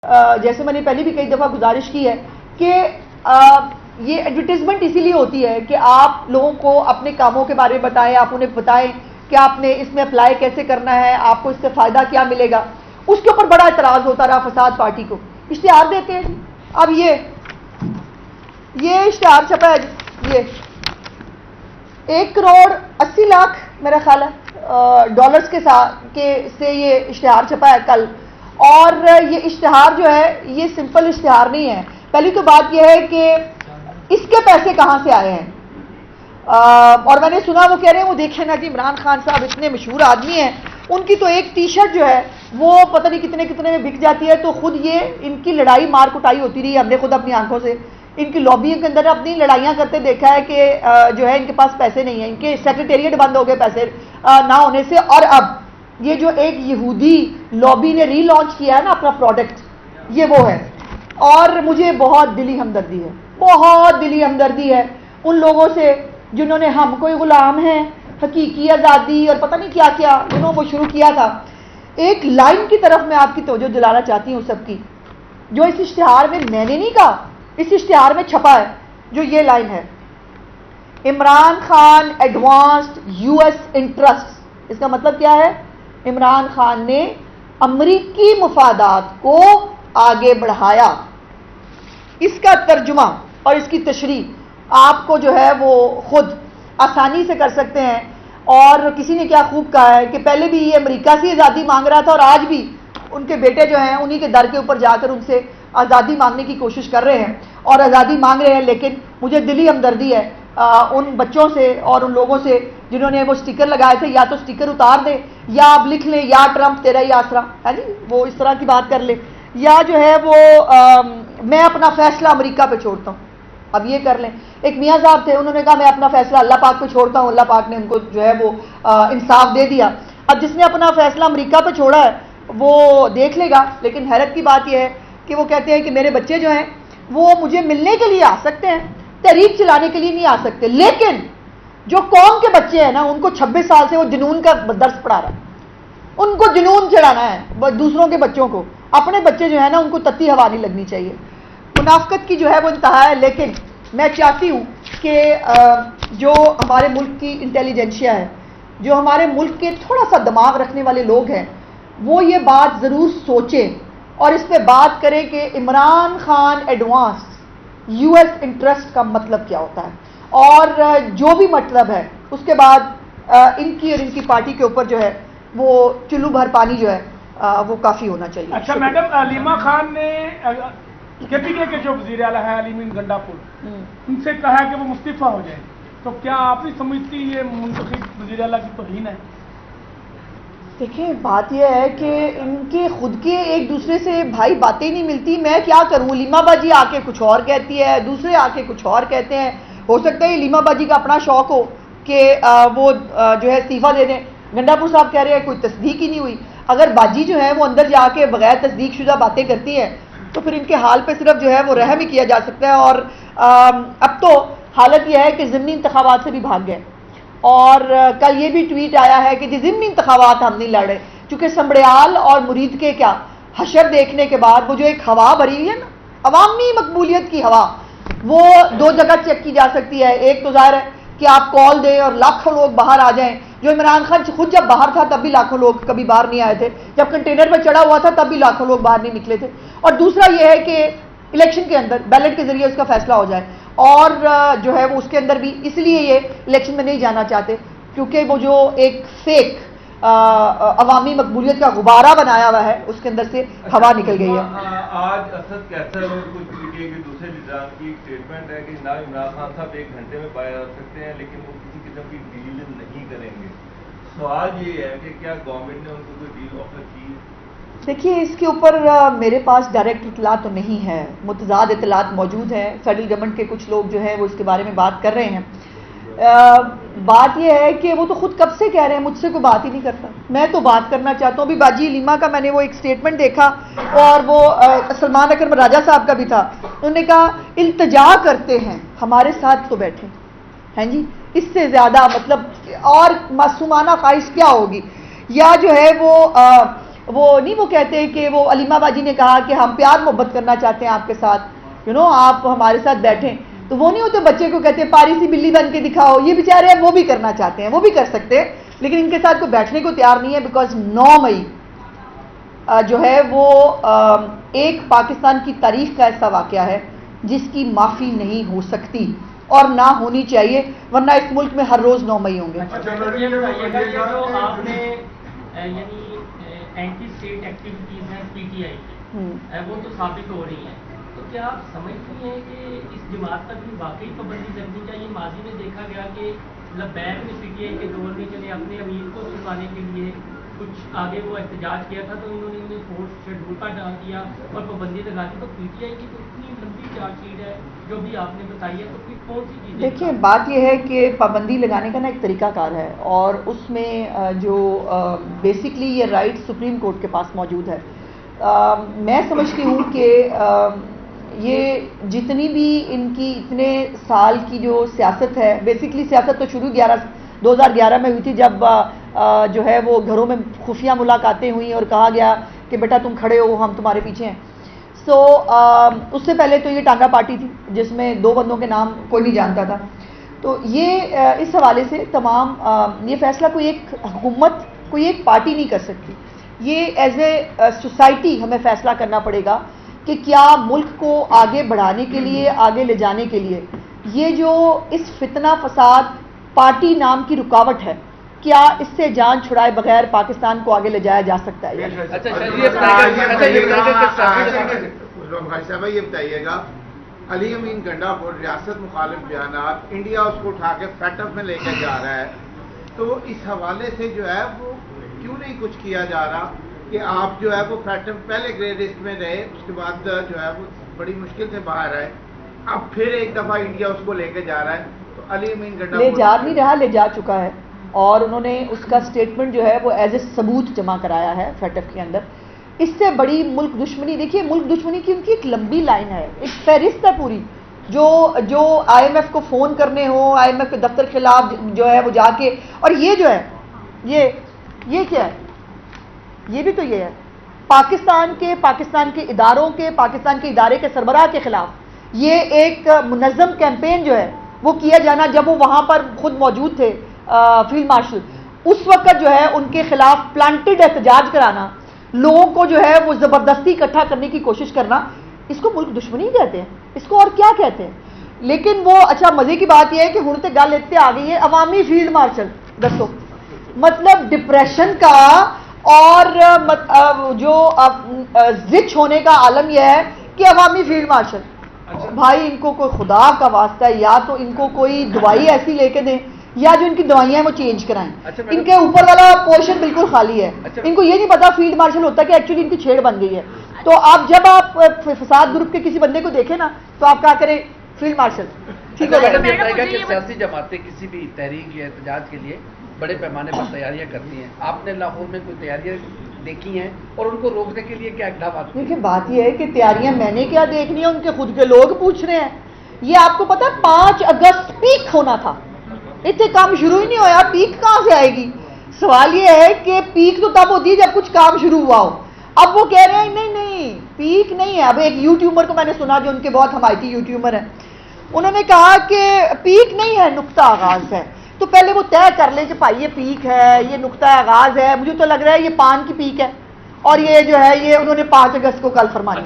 جیسے میں نے پہلے بھی کئی دفعہ گزارش کی ہے کہ یہ ایڈورٹیزمنٹ اسی لیے ہوتی ہے کہ آپ لوگوں کو اپنے کاموں کے بارے میں بتائیں، آپ انہیں بتائیں کہ آپ نے اس میں اپلائی کیسے کرنا ہے، آپ کو اس سے فائدہ کیا ملے گا۔ اس کے اوپر بڑا اعتراض ہوتا رہا فساد پارٹی کو، اشتہار دیتے ہیں۔ اب یہ اشتہار چھپا ہے، یہ 1,80,00,000 میرا خیال ہے ڈالرز کے سے یہ اشتہار چھپا ہے کل۔ اور یہ اشتہار جو ہے یہ سمپل اشتہار نہیں ہے۔ پہلی تو بات یہ ہے کہ اس کے پیسے کہاں سے آئے ہیں، اور میں نے سنا وہ کہہ رہے ہیں وہ دیکھیں نا جی عمران خان صاحب اتنے مشہور آدمی ہیں، ان کی تو ایک ٹی شرٹ جو ہے وہ پتہ نہیں کتنے کتنے میں بک جاتی ہے۔ تو خود یہ ان کی لڑائی مار کٹائی ہوتی رہی، ہم نے خود اپنی آنکھوں سے ان کی لابی کے اندر اپنی لڑائیاں کرتے دیکھا ہے کہ جو ہے ان کے پاس پیسے نہیں ہیں، ان کے سیکریٹریٹ بند ہو گئے پیسے نہ ہونے سے۔ اور اب یہ جو ایک یہودی لابی نے ری لانچ کیا ہے نا اپنا پروڈکٹ، یہ وہ ہے۔ اور مجھے بہت دلی ہمدردی ہے، بہت دلی ہمدردی ہے ان لوگوں سے جنہوں نے ہم کوئی غلام ہیں، حقیقی آزادی اور پتہ نہیں کیا کیا جنہوں وہ شروع کیا تھا۔ ایک لائن کی طرف میں آپ کی توجہ دلانا چاہتی ہوں سب کی، جو اس اشتہار میں نے نہیں کہا، اس اشتہار میں چھپا ہے، جو یہ لائن ہے، Imran Khan advanced U S interest. اس کا مطلب کیا ہے؟ عمران خان نے امریکی مفادات کو آگے بڑھایا۔ اس کا ترجمہ اور اس کی تشریح آپ کو جو ہے وہ خود آسانی سے کر سکتے ہیں۔ اور کسی نے کیا خوب کہا ہے کہ پہلے بھی یہ امریکہ سے آزادی مانگ رہا تھا اور آج بھی ان کے بیٹے جو ہیں انہی کے در کے اوپر جا کر ان سے آزادی مانگنے کی کوشش کر رہے ہیں اور آزادی مانگ رہے ہیں۔ لیکن مجھے دلی ہمدردی ہے ان بچوں سے اور ان لوگوں سے جنہوں نے وہ سٹیکر لگائے تھے، یا تو سٹیکر اتار دیں یا آپ لکھ لیں یا ٹرمپ تیرا ہی آسرا ہے جی، وہ اس طرح کی بات کر لیں، یا جو ہے وہ میں اپنا فیصلہ امریکہ پہ چھوڑتا ہوں، اب یہ کر لیں۔ ایک میاں صاحب تھے، انہوں نے کہا میں اپنا فیصلہ اللہ پاک پہ چھوڑتا ہوں، اللہ پاک نے ان کو جو ہے وہ انصاف دے دیا۔ اب جس نے اپنا فیصلہ امریکہ پہ چھوڑا ہے وہ دیکھ لے گا۔ لیکن حیرت کی بات یہ ہے کہ وہ کہتے ہیں کہ میرے بچے جو ہیں وہ مجھے ملنے کے لیے آ سکتے ہیں، تحریک چلانے کے لیے نہیں آ سکتے۔ لیکن جو قوم کے بچے ہیں نا، ان کو 26 سال سے وہ جنون کا درس پڑھا رہا ہے، ان کو جنون چڑھانا ہے دوسروں کے بچوں کو، اپنے بچے جو ہے نا ان کو تتی ہوا نہیں لگنی چاہیے۔ منافقت کی جو ہے وہ انتہا ہے۔ لیکن میں چاہتی ہوں کہ جو ہمارے ملک کی انٹیلیجنشیا ہے، جو ہمارے ملک کے تھوڑا سا دماغ رکھنے والے لوگ ہیں، وہ یہ بات ضرور سوچیں اور اس پہ بات کریں کہ Imran Khan advance you S interest کا مطلب کیا ہوتا ہے، اور جو بھی مطلب ہے اس کے بعد ان کی اور ان کی پارٹی کے اوپر جو ہے وہ چلو بھر پانی جو ہے وہ کافی ہونا چاہیے۔ اچھا میڈم، علیمہ خان نے کے پی کے جو وزیر اعلیٰ ہے علی مین گنڈا پور، ان سے کہا کہ وہ مستعفی ہو جائیں، تو کیا آپ نہیں سمجھتی یہ منتخب وزیر اعلیٰ کی توہین ہے؟ دیکھیں بات یہ ہے کہ ان کے خود کے ایک دوسرے سے بھائی باتیں نہیں ملتی، میں کیا کروں؟ علیمہ باجی آ کے کچھ اور کہتی ہے، دوسرے آ کے کچھ اور کہتے ہیں۔ ہو سکتا ہے علیمہ باجی کا اپنا شوق ہو کہ وہ جو ہے استعفیٰ دے دیں، گنڈا پور صاحب کہہ رہے ہیں کوئی تصدیق ہی نہیں ہوئی۔ اگر باجی جو ہے وہ اندر جا کے بغیر تصدیق شدہ باتیں کرتی ہیں تو پھر ان کے حال پہ صرف جو ہے وہ رحم ہی کیا جا سکتا ہے۔ اور اب تو حالت یہ ہے کہ ضمنی انتخابات سے بھی بھاگ گئے، اور کل یہ بھی ٹویٹ آیا ہے کہ جی ضمنی انتخابات ہم نہیں لڑ رہے، چونکہ سمبڑیال اور مرید کے کیا حشر دیکھنے کے بعد وہ جو ایک ہوا بھری ہوئی ہے نا عوامی مقبولیت کی ہوا، وہ دو جگہ چیک کی جا سکتی ہے۔ ایک تو ظاہر ہے کہ آپ کال دیں اور لاکھوں لوگ باہر آ جائیں، جو عمران خان خود جب باہر تھا تب بھی لاکھوں لوگ کبھی باہر نہیں آئے تھے، جب کنٹینر پہ چڑھا ہوا تھا تب بھی لاکھوں لوگ باہر نہیں نکلے تھے۔ اور دوسرا یہ ہے کہ الیکشن کے اندر بیلٹ کے ذریعے اس کا فیصلہ ہو جائے، اور جو ہے وہ اس کے اندر بھی اس لیے یہ الیکشن میں نہیں جانا چاہتے کیونکہ وہ جو ایک فیک عوامی مقبولیت کا غبارہ بنایا ہوا ہے اس کے اندر سے ہوا نکل گئی ہے۔ آج اسد کیسر اور کچھ پی ٹی اے کے دوسرے لیڈران کی ایک اسٹیٹمنٹ ہے کہ جناب عمران خان صاحب 1 گھنٹے میں باہر آ سکتے ہیں لیکن وہ کسی قسم کی ڈیل نہیں کریں گے۔ سوال یہ ہے کہ کیا گورنمنٹ نے ان کو کوئی ڈیل آفر کی؟ دیکھیے اس کے اوپر میرے پاس ڈائریکٹ اطلاع تو نہیں ہے، متضاد اطلاعات موجود ہیں، فیڈرل گورنمنٹ کے کچھ لوگ جو ہیں وہ اس کے بارے میں بات کر رہے ہیں۔ بات یہ ہے کہ وہ تو خود کب سے کہہ رہے ہیں، مجھ سے کوئی بات ہی نہیں کرتا، میں تو بات کرنا چاہتا ہوں۔ ابھی باجی علیمہ کا میں نے وہ ایک سٹیٹمنٹ دیکھا اور وہ سلمان اکرم راجہ صاحب کا بھی تھا، انہوں نے کہا التجا کرتے ہیں ہمارے ساتھ تو بیٹھے ہیں جی، اس سے زیادہ مطلب اور معصومانہ خواہش کیا ہوگی؟ یا جو ہے وہ وہ نہیں وہ کہتے ہیں کہ وہ علیمہ باجی نے کہا کہ ہم پیار محبت کرنا چاہتے ہیں آپ کے ساتھ، آپ ہمارے ساتھ بیٹھیں، تو وہ نہیں ہوتے بچے کو کہتے ہیں پاری سی بلی بن کے دکھاؤ، یہ بیچارے ہیں وہ بھی کرنا چاہتے ہیں، وہ بھی کر سکتے ہیں، لیکن ان کے ساتھ کوئی بیٹھنے کو تیار نہیں ہے، بیکاز 9 مئی جو ہے وہ ایک پاکستان کی تاریخ کا ایسا واقعہ ہے جس کی معافی نہیں ہو سکتی اور نہ ہونی چاہیے، ورنہ اس ملک میں ہر روز 9 مئی ہوں گے۔ یہ بتائیے گا یہ جو آپ نے یعنی اینٹی اسٹیٹ ایکٹیویٹیز ہیں پی ٹی آئی کی، وہ تو ثابت ہو رہی ہیں، تو کیا آپ سمجھتی ہیں کہ اس جماعت پر بھی واقعی پابندی لگنی چاہیے؟ ماضی میں دیکھا گیا کہ بیک میں پی ٹی آئی کے دور میں چلے اپنے امیر کو چھپانے کے لیے کچھ آگے وہ احتجاج کیا تھا، تو انہوں نے انہیں فورس شیڈول پر ڈال دیا اور پابندی لگا دی، تو پی ٹی آئی کی تو اتنی لمبی چارج شیٹ ہے جو بھی آپ نے بتائی ہے، تو پھر کون سی چیزیں؟ دیکھیں بات یہ ہے کہ پابندی لگانے کا نا ایک طریقہ کار ہے، اور اس میں جو بیسکلی یہ رائٹ سپریم کورٹ کے پاس موجود ہے۔ میں سمجھتی ہوں کہ یہ جتنی بھی ان کی اتنے سال کی جو سیاست ہے، بیسکلی سیاست تو شروع 2011 میں ہوئی تھی، جب جو ہے وہ گھروں میں خفیہ ملاقاتیں ہوئیں اور کہا گیا کہ بیٹا تم کھڑے ہو، ہم تمہارے پیچھے ہیں۔ سو اس سے پہلے تو یہ ٹانگا پارٹی تھی جس میں 2 بندوں کے نام کوئی نہیں جانتا تھا، تو یہ اس حوالے سے تمام یہ فیصلہ کوئی ایک حکومت کوئی ایک پارٹی نہیں کر سکتی، یہ ایز اے سوسائٹی ہمیں فیصلہ کرنا پڑے گا کہ کیا ملک کو آگے بڑھانے کے لیے، آگے لے جانے کے لیے یہ جو اس فتنہ فساد پارٹی نام کی رکاوٹ ہے، کیا اس سے جان چھڑائے بغیر پاکستان کو آگے لے جایا جا سکتا ہے؟ بھائی صاحب یہ بتائیے گا، علی امین گنڈا پور ریاست مخالف بیانات، انڈیا اس کو اٹھا کے فیٹ اپ میں لے کے جا رہا ہے، تو اس حوالے سے جو ہے وہ کیوں نہیں کچھ کیا جا رہا کہ آپ جو ہے وہ فیٹ اپ پہلے گرے لسٹ میں رہے، اس کے بعد جو ہے وہ بڑی مشکل سے باہر آئے، اب پھر ایک دفعہ انڈیا اس کو لے کے جا رہا ہے، تو علی امین گنڈا لے جا نہیں رہا، لے جا چکا ہے، اور انہوں نے اس کا سٹیٹمنٹ جو ہے وہ ایز اے ثبوت جمع کرایا ہے فیٹ اپ کے اندر۔ اس سے بڑی ملک دشمنی، دیکھیے ملک دشمنی کی ان کی ایک لمبی لائن ہے، ایک فہرست ہے پوری، جو آئی ایم ایف کو فون کرنے ہوں، آئی ایم ایف کے دفتر کے خلاف جو ہے وہ جا کے، اور یہ جو ہے یہ کیا ہے، یہ بھی تو یہ ہے پاکستان کے اداروں کے، پاکستان کے ادارے کے سربراہ کے خلاف یہ ایک منظم کیمپین جو ہے وہ کیا جانا، جب وہ وہاں پر خود موجود تھے فیلڈ مارشل، اس وقت جو ہے ان کے خلاف پلانٹڈ احتجاج کرانا، لوگوں کو جو ہے وہ زبردستی اکٹھا کرنے کی کوشش کرنا، اس کو ملک دشمنی کہتے ہیں، اس کو اور کیا کہتے ہیں؟ لیکن وہ اچھا مزے کی بات یہ ہے کہ ہن تے گل اتنے آ گئی ہے عوامی فیلڈ مارشل، دسو مطلب ڈپریشن کا اور جو زچ ہونے کا عالم یہ ہے کہ عوامی فیلڈ مارشل، بھائی ان کو کوئی خدا کا واسطہ ہے، یا تو ان کو کوئی دوائی ایسی لے کے دیں یا جو ان کی دوائیاں ہیں وہ چینج کرائیں، ان کے اوپر والا پورشن بالکل خالی ہے، ان کو یہ نہیں پتا فیلڈ مارشل ہوتا کہ ایکچولی ان کی چھیڑ بن گئی ہے، تو آپ جب آپ فساد گروپ کے کسی بندے کو دیکھیں نا تو آپ کیا کریں فیلڈ مارشل، ٹھیک ہے؟ کہ سیاسی جماعتیں کسی بھی تحریک یا احتجاج کے لیے بڑے پیمانے پر تیاریاں کرتی ہیں، آپ نے لاہور میں کوئی تیاریاں دیکھی ہیں اور ان کو روکنے کے لیے کیا اقدامات؟ دیکھیں بات یہ ہے کہ تیاریاں میں نے کیا دیکھنی ہے، ان کے خود کے لوگ پوچھ رہے ہیں، یہ آپ کو پتا 5 اگست پیک ہونا تھا، اتنے کام شروع ہی نہیں ہوا، پیک کہاں سے آئے گی؟ سوال یہ ہے کہ پیک تو تب ہوتی ہے جب کچھ کام شروع ہوا ہو، اب وہ کہہ رہے ہیں نہیں پیک نہیں ہے۔ اب ایک یوٹیوبر کو میں نے سنا جو ان کے بہت حمایتی یوٹیوبر ہیں، انہوں نے کہا کہ پیک نہیں ہے، نقطہ آغاز ہے، تو پہلے وہ طے کر لیں کہ بھائی یہ پیک ہے، یہ نقطہ آغاز ہے، مجھے تو لگ رہا ہے یہ پان کی پیک ہے، اور یہ جو ہے یہ انہوں نے 5 اگست کو کل فرمایا۔